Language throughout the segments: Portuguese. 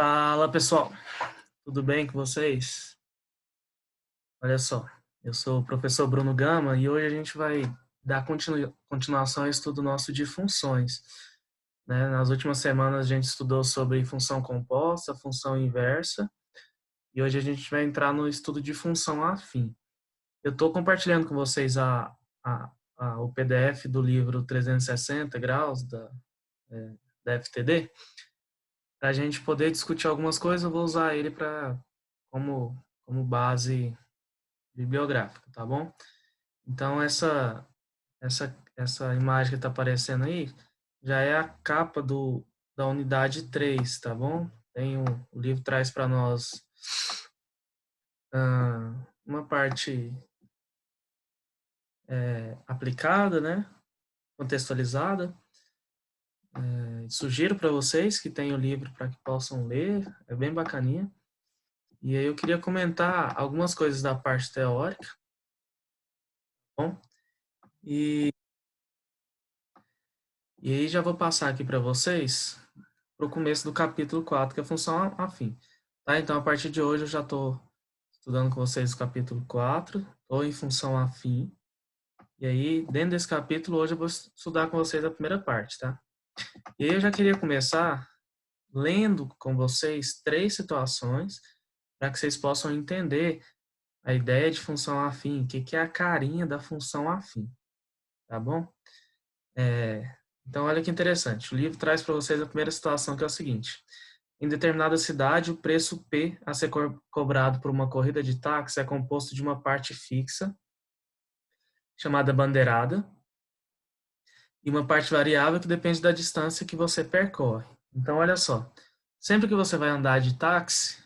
Fala pessoal, tudo bem com vocês? Olha só, eu sou o professor Bruno Gama e hoje a gente vai dar continuação ao estudo nosso de funções, né? Nas últimas semanas a gente estudou sobre função composta, função inversa e hoje a gente vai entrar no estudo de função afim. Eu estou compartilhando com vocês o PDF do livro 360 graus da FTD para a gente poder discutir algumas coisas. Eu vou usar ele como base bibliográfica, tá bom? Então essa imagem que está aparecendo aí já é a capa da unidade 3, tá bom? O livro traz para nós uma parte aplicada, né? Contextualizada. Sugiro para vocês que tenham o livro para que possam ler, é bem bacaninha. E aí eu queria comentar algumas coisas da parte teórica, tá bom? E, e aí já vou passar aqui para vocês para o começo do capítulo 4, que é a função afim. Tá? Então, a partir de hoje, eu já estou estudando com vocês o capítulo 4, estou em função afim. E aí, dentro desse capítulo, hoje eu vou estudar com vocês a primeira parte, tá? E aí eu já queria começar lendo com vocês 3 situações para que vocês possam entender a ideia de função afim, o que é a carinha da função afim, tá bom? Então, olha que interessante. O livro traz para vocês a primeira situação, que é o seguinte. Em determinada cidade, o preço P a ser cobrado por uma corrida de táxi é composto de uma parte fixa, chamada bandeirada, e uma parte variável que depende da distância que você percorre. Então, olha só. Sempre que você vai andar de táxi,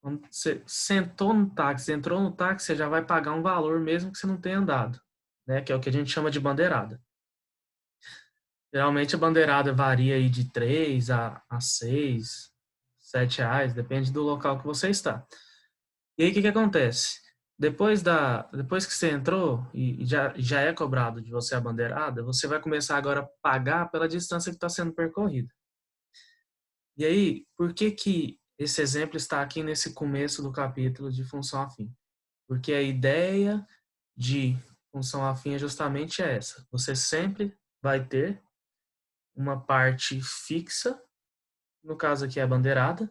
quando você sentou no táxi, entrou no táxi, você já vai pagar um valor mesmo que você não tenha andado, né? Que é o que a gente chama de bandeirada. Geralmente a bandeirada varia aí de 3 a 6, 7 reais, depende do local que você está. E aí o que acontece? Depois que você entrou e já é cobrado de você a bandeirada, você vai começar agora a pagar pela distância que está sendo percorrida. E aí, por que esse exemplo está aqui nesse começo do capítulo de função afim? Porque a ideia de função afim é justamente essa. Você sempre vai ter uma parte fixa, no caso aqui é a bandeirada,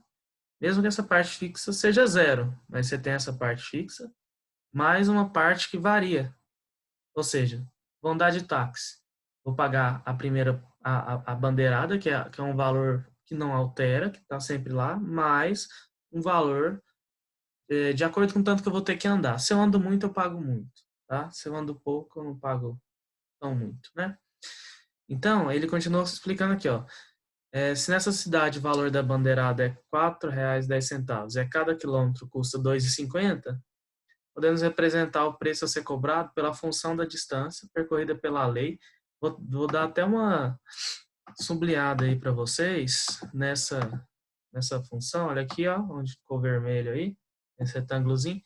mesmo que essa parte fixa seja zero, mas você tem essa parte fixa, mais uma parte que varia. Ou seja, vou andar de táxi, vou pagar a primeira, a bandeirada, que é um valor que não altera, que está sempre lá, mais um valor de acordo com o tanto que eu vou ter que andar. Se eu ando muito, eu pago muito, tá? Se eu ando pouco, eu não pago tão muito, né? Então, ele continua explicando aqui, ó. Se nessa cidade o valor da bandeirada é R$ 4,10 e a cada quilômetro custa R$ 2,50, podemos representar o preço a ser cobrado pela função da distância percorrida pela lei. Vou dar até uma sublinhada aí para vocês nessa função. Olha aqui, ó, onde ficou vermelho aí, esse retângulozinho.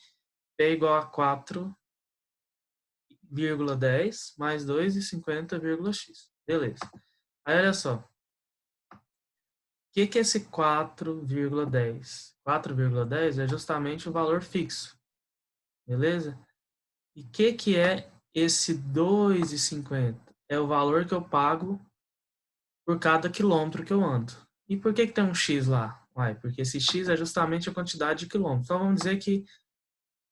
P igual a 4,10 mais 2,50,x. Beleza. Aí, olha só. O que é esse 4,10? 4,10 é justamente o valor fixo. Beleza? E o que é esse 2,50? É o valor que eu pago por cada quilômetro que eu ando. E por que tem um X lá? Uai, porque esse X é justamente a quantidade de quilômetros. Então vamos dizer que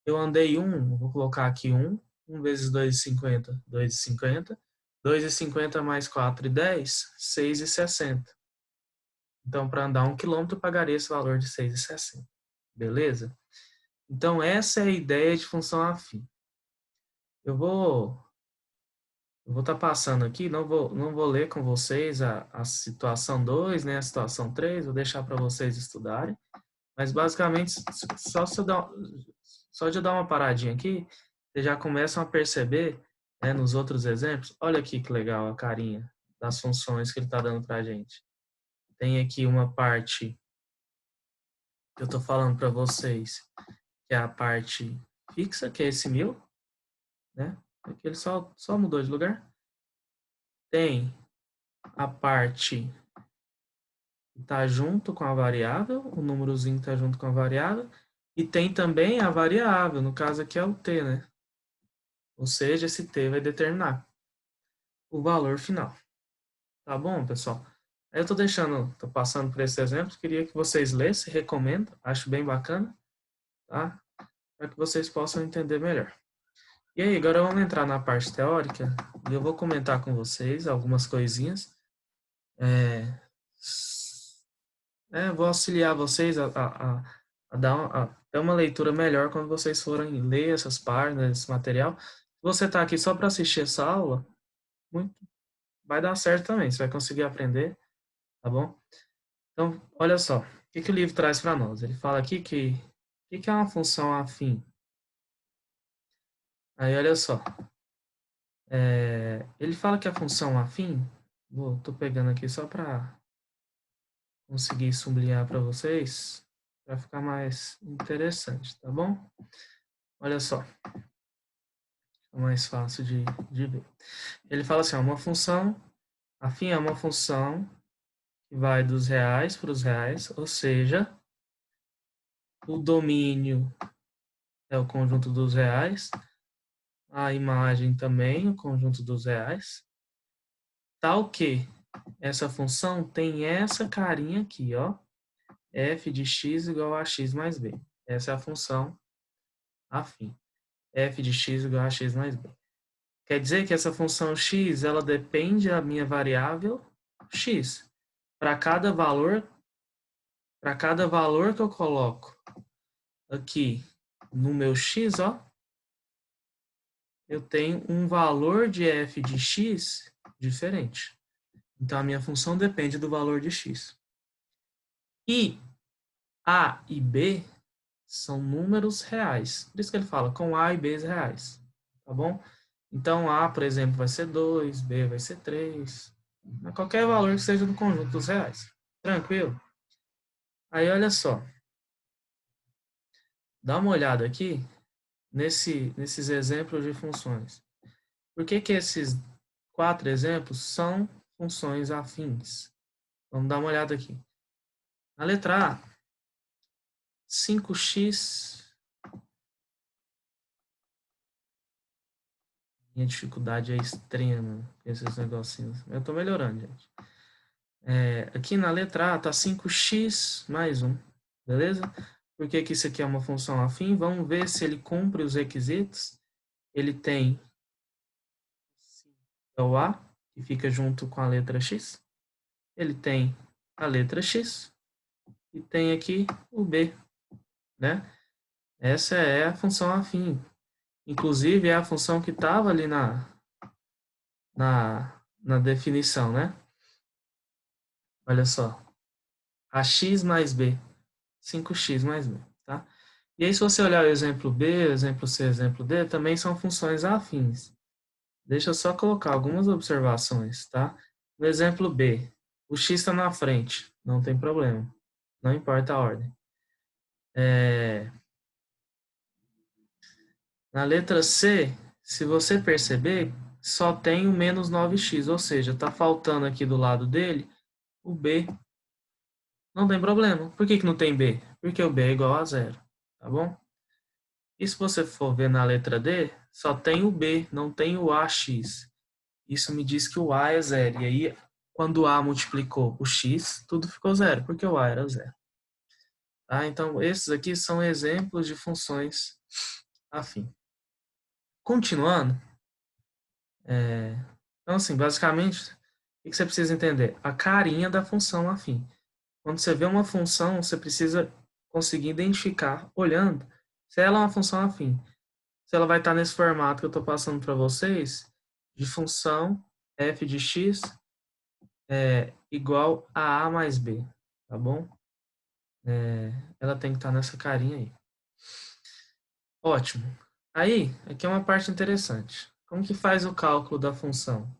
eu andei vou colocar aqui 1 vezes 2,50, 2,50. 2,50 mais 4,10, 6,60. Então, para andar 1 quilômetro, eu pagaria esse valor de 6,60. Beleza? Então, essa é a ideia de função afim. Eu vou estar passando aqui, não vou ler com vocês a situação 2, né, a situação 3, vou deixar para vocês estudarem. Mas, basicamente, só de eu dar uma paradinha aqui, vocês já começam a perceber, né, nos outros exemplos. Olha aqui que legal a carinha das funções que ele está dando para a gente. Tem aqui uma parte que eu estou falando para vocês, que é a parte fixa, que é esse 1.000, né? Aqui ele só mudou de lugar. Tem a parte está junto com a variável, o númerozinho está junto com a variável, e tem também a variável, no caso aqui é o t, né? Ou seja, esse t vai determinar o valor final. Tá bom, pessoal? Aí eu tô passando por esses exemplos, queria que vocês lessem, recomendo, acho bem bacana, tá? Para que vocês possam entender melhor. E aí, agora vamos entrar na parte teórica, e eu vou comentar com vocês algumas coisinhas. Vou auxiliar vocês a dar uma leitura melhor quando vocês forem ler essas páginas, esse material. Se você está aqui só para assistir essa aula, muito, vai dar certo também, você vai conseguir aprender, tá bom? Então, olha só, o que o livro traz para nós? Ele fala aqui o que é uma função afim? Aí, olha só, ele fala que a função afim, tô pegando aqui só para conseguir sublinhar para vocês, para ficar mais interessante, tá bom? Olha só, é mais fácil de ver. Ele fala assim, ó, uma função afim é uma função que vai dos reais para os reais, ou seja, o domínio é o conjunto dos reais, a imagem também, o conjunto dos reais, tal que essa função tem essa carinha aqui, ó, f de x igual a x mais b. Essa é a função afim. F de x igual a x mais b. Quer dizer que essa função x, ela depende da minha variável x. Para cada valor que eu coloco aqui no meu x, ó, eu tenho um valor de f de x diferente. Então, a minha função depende do valor de x. E a e b são números reais. Por isso que ele fala com a e b reais. Tá bom? Então, a, por exemplo, vai ser 2, b vai ser 3. Qualquer valor que seja do conjunto dos reais. Tranquilo? Aí, olha só. Dá uma olhada aqui nesses exemplos de funções. Por que esses 4 exemplos são funções afins? Vamos dar uma olhada aqui. Na letra A, 5x. Minha dificuldade é extrema com esses negocinhos. Eu estou melhorando, gente. Aqui na letra A está 5x mais 1. Beleza? Por que isso aqui é uma função afim? Vamos ver se ele cumpre os requisitos. Ele tem o A, que fica junto com a letra x. Ele tem a letra x. E tem aqui o B, né? Essa é a função afim. Inclusive, é a função que estava ali na definição, né? Olha só. Ax mais B. 5x mais B, tá? E aí, se você olhar o exemplo B, o exemplo C, o exemplo D, também são funções afins. Deixa eu só colocar algumas observações, tá? No exemplo B, o x está na frente, não tem problema. Não importa a ordem. Na letra C, se você perceber, só tem o menos 9x, ou seja, está faltando aqui do lado dele o B. Não tem problema. Por que não tem B? Porque o B é igual a zero, tá bom? E se você for ver na letra D, só tem o B, não tem o AX. Isso me diz que o A é zero. E aí, quando o A multiplicou o X, tudo ficou zero, porque o A era zero. Tá? Então, esses aqui são exemplos de funções afim. Continuando, então, assim, basicamente, o que você precisa entender? A carinha da função afim. Quando você vê uma função, você precisa conseguir identificar, olhando, se ela é uma função afim. Se ela vai estar nesse formato que eu estou passando para vocês, de função f de x igual a mais b, tá bom? Ela tem que estar nessa carinha aí. Ótimo. Aí, aqui é uma parte interessante. Como que faz o cálculo da função?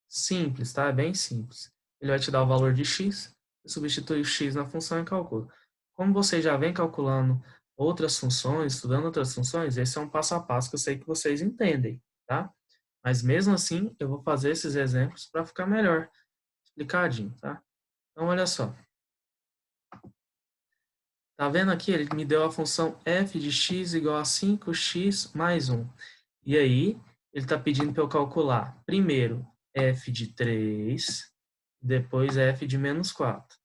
Simples, tá? É bem simples. Ele vai te dar o valor de x, você substitui o x na função e calcula. Como você já vem calculando outras funções, estudando outras funções, esse é um passo a passo que eu sei que vocês entendem, tá? Mas mesmo assim, eu vou fazer esses exemplos para ficar melhor explicadinho, tá? Então, olha só. Tá vendo aqui? Ele me deu a função f de x igual a 5x mais 1. E aí, ele está pedindo para eu calcular primeiro f de 3, depois f de menos 4.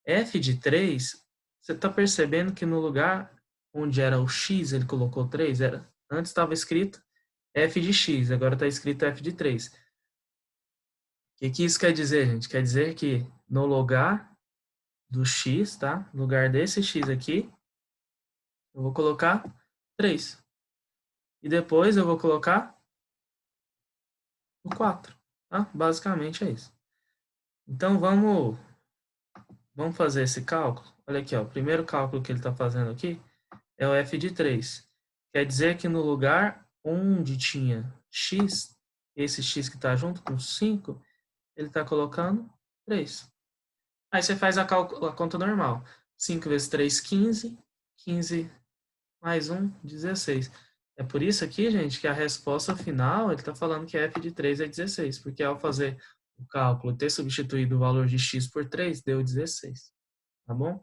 F de 3, você está percebendo que no lugar onde era o x, ele colocou 3, antes estava escrito f de x, agora está escrito f de 3. O que isso quer dizer, gente? Quer dizer que no lugar do x, tá? No lugar desse x aqui, eu vou colocar 3. E depois eu vou colocar o 4, tá? Basicamente é isso. Então vamos fazer esse cálculo. Olha aqui, ó, o primeiro cálculo que ele está fazendo aqui é o f de 3. Quer dizer que no lugar onde tinha x, esse x que está junto com 5, ele está colocando 3. Aí você faz a conta normal. 5 vezes 3, 15. 15 mais 1, 16. É por isso aqui, gente, que a resposta final, ele está falando que f de 3 é 16, porque ao fazer o cálculo, ter substituído o valor de x por 3, deu 16, tá bom?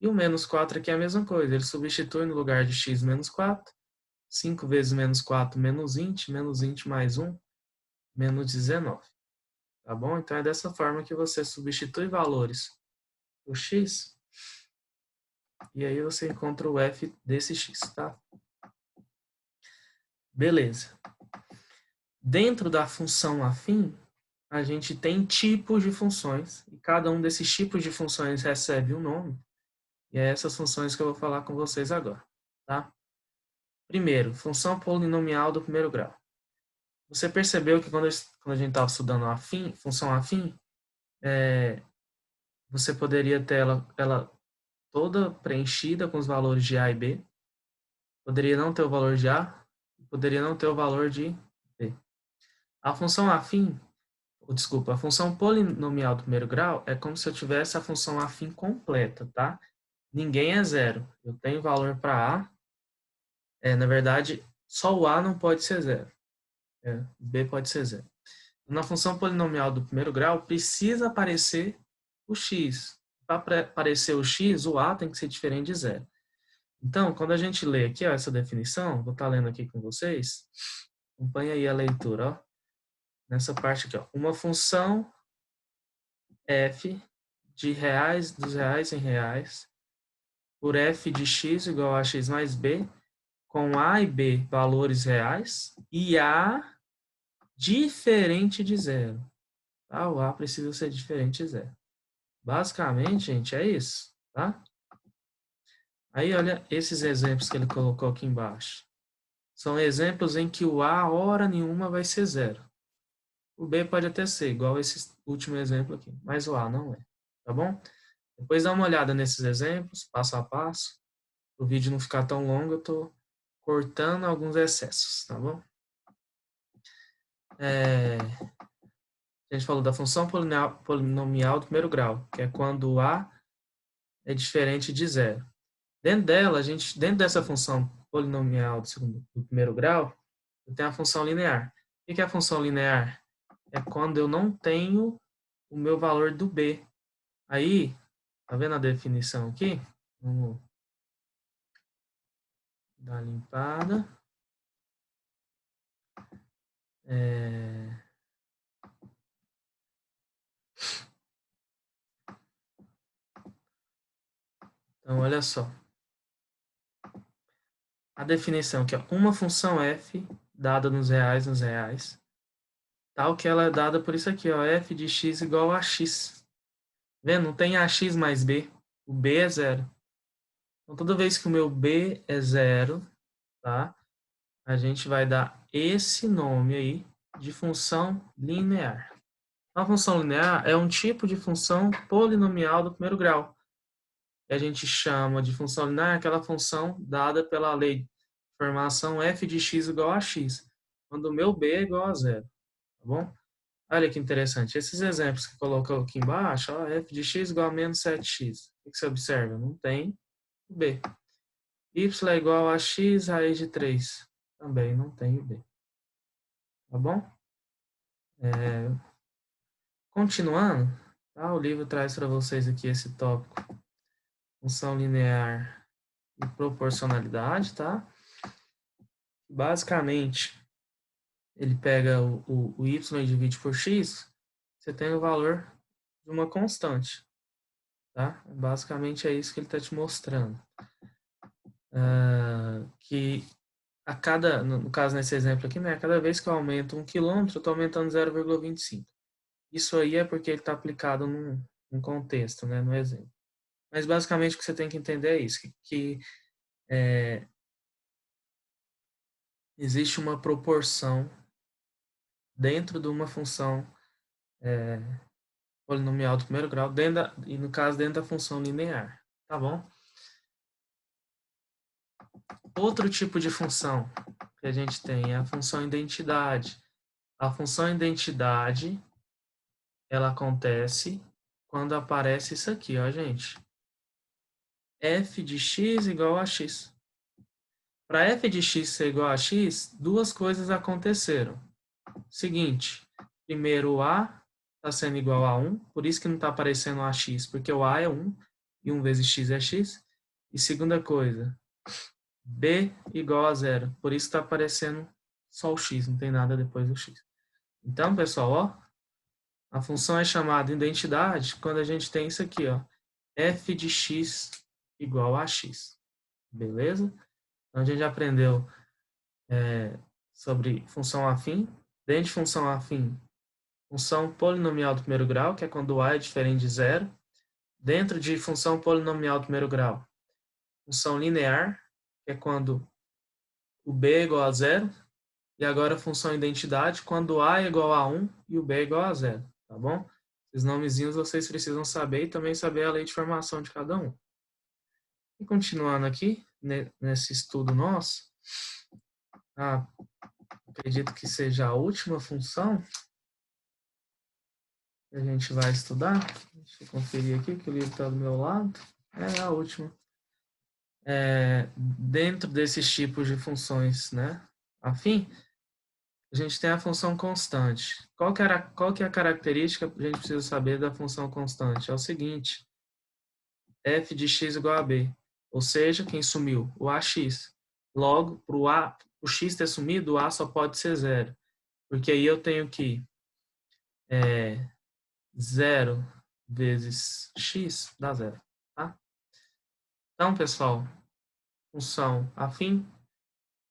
E o menos 4 aqui é a mesma coisa, ele substitui no lugar de x menos 4, 5 vezes menos 4, menos 20 mais 1, menos 19, tá bom? Então é dessa forma que você substitui valores do x, e aí você encontra o f desse x, tá? Beleza. Dentro da função afim, a gente tem tipos de funções, e cada um desses tipos de funções recebe um nome, e é essas funções que eu vou falar com vocês agora, tá? Primeiro, função polinomial do primeiro grau. Você percebeu que quando a gente estava estudando afim, função afim, você poderia ter ela toda preenchida com os valores de A e B, poderia não ter o valor de A, poderia não ter o valor de B. A função afim, desculpa, a função polinomial do primeiro grau é como se eu tivesse a função afim completa, tá? Ninguém é zero. Eu tenho valor para A. Na verdade, só o A não pode ser zero. B pode ser zero. Na função polinomial do primeiro grau, precisa aparecer o x. Para aparecer o x, o A tem que ser diferente de zero. Então, quando a gente lê aqui ó, essa definição, vou estar lendo aqui com vocês, acompanha aí a leitura. Ó, nessa parte aqui. Ó, uma função f de reais, dos reais em reais, por f de x igual a x mais b, com a e b valores reais, e a diferente de zero. Tá? O a precisa ser diferente de zero. Basicamente, gente, é isso. Tá? Aí, olha esses exemplos que ele colocou aqui embaixo. São exemplos em que o a, hora nenhuma, vai ser zero. O b pode até ser, igual esse último exemplo aqui, mas o a não é. Tá bom? Depois dá uma olhada nesses exemplos, passo a passo. Para o vídeo não ficar tão longo, eu estou cortando alguns excessos, tá bom? A gente falou da função polinomial do primeiro grau, que é quando o a é diferente de zero. Dentro dela, dentro dessa função polinomial do primeiro grau, eu tenho a função linear. O que é a função linear? É quando eu não tenho o meu valor do b. Aí, tá vendo a definição aqui? Vamos dar uma limpada. Então, olha só. A definição aqui, ó, uma função f dada nos reais, tal que ela é dada por isso aqui, ó, f de x igual a x. Vendo? Não tem ax mais b. O b é zero. Então, toda vez que o meu b é zero, tá? A gente vai dar esse nome aí de função linear. A função linear é um tipo de função polinomial do primeiro grau. Que a gente chama de função linear aquela função dada pela lei de formação f de x igual a x, quando o meu b é igual a zero. Tá bom? Olha que interessante. Esses exemplos que colocou aqui embaixo, ó, f de x igual a menos 7x. O que você observa? Não tem o b. Y é igual a x raiz de 3. Também não tem o b. Tá bom? Continuando, tá? O livro traz para vocês aqui esse tópico função linear e proporcionalidade, tá? Basicamente, ele pega o y e divide por x, você tem o valor de uma constante, tá? Basicamente é isso que ele está te mostrando. Que a cada, no caso nesse exemplo aqui, né, a cada vez que eu aumento 1 quilômetro, eu estou aumentando 0,25. Isso aí é porque ele está aplicado num contexto, né, no exemplo. Mas basicamente o que você tem que entender é isso, que existe uma proporção dentro de uma função polinomial do primeiro grau, e no caso dentro da função linear, tá bom? Outro tipo de função que a gente tem é a função identidade. A função identidade, ela acontece quando aparece isso aqui, ó, gente. F de x igual a x. Para f de x ser igual a x, duas coisas aconteceram. Seguinte, primeiro o a está sendo igual a 1, por isso que não está aparecendo ax, porque o a é 1, e 1 vezes x é x. E segunda coisa, b igual a 0, por isso está aparecendo só o x, não tem nada depois do x. Então, pessoal, ó, a função é chamada identidade quando a gente tem isso aqui, ó, f de x igual a x. Beleza? Então, a gente já aprendeu sobre função afim. Dentro de função afim, função polinomial do primeiro grau, que é quando o a é diferente de zero. Dentro de função polinomial do primeiro grau, função linear, que é quando o b é igual a zero. E agora a função identidade, quando o a é igual a 1 e o b é igual a zero. Tá bom? Esses nomezinhos vocês precisam saber e também saber a lei de formação de cada um. E continuando aqui, nesse estudo nosso, acredito que seja a última função que a gente vai estudar. Deixa eu conferir aqui, que o livro está do meu lado. É a última. Dentro desses tipos de funções, né, afim, a gente tem a função constante. Qual que é a característica que a gente precisa saber da função constante? É o seguinte, f de x igual a b, ou seja, quem sumiu? O ax. Logo, para o x ter sumido, o a só pode ser zero, porque aí eu tenho que 0 vezes x dá zero, tá? Então, pessoal, função afim,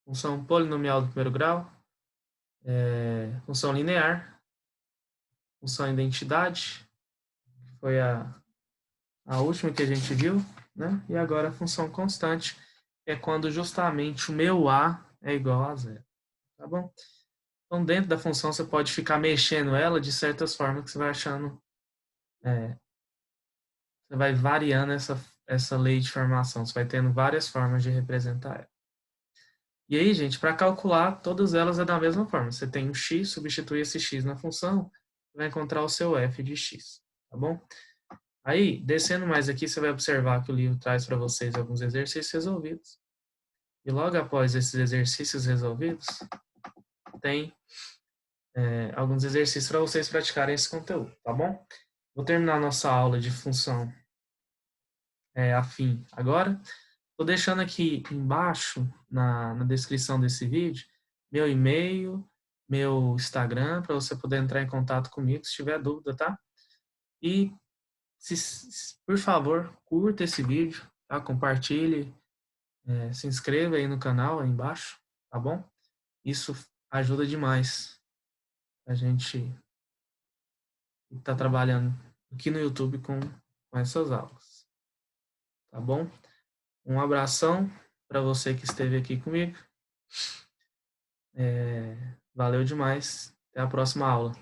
função polinomial do primeiro grau, função linear, função identidade, que foi a última que a gente viu, né? E agora a função constante, que é quando justamente o meu a é igual a zero, tá bom? Então, dentro da função, você pode ficar mexendo ela de certas formas que você vai achando, você vai variando essa lei de formação, você vai tendo várias formas de representar ela. E aí, gente, para calcular, todas elas é da mesma forma. Você tem um x, substitui esse x na função, vai encontrar o seu f de x, tá bom? Aí, descendo mais aqui, você vai observar que o livro traz para vocês alguns exercícios resolvidos. E logo após esses exercícios resolvidos, tem alguns exercícios para vocês praticarem esse conteúdo, tá bom? Vou terminar nossa aula de função afim agora. Estou deixando aqui embaixo, na descrição desse vídeo, meu e-mail, meu Instagram, para você poder entrar em contato comigo se tiver dúvida, tá? E, por favor, curta esse vídeo, tá? Compartilhe, se inscreva aí no canal, aí embaixo, tá bom? Isso ajuda demais a gente estar trabalhando aqui no YouTube com essas aulas, tá bom? Um abração para você que esteve aqui comigo. Valeu demais. Até a próxima aula.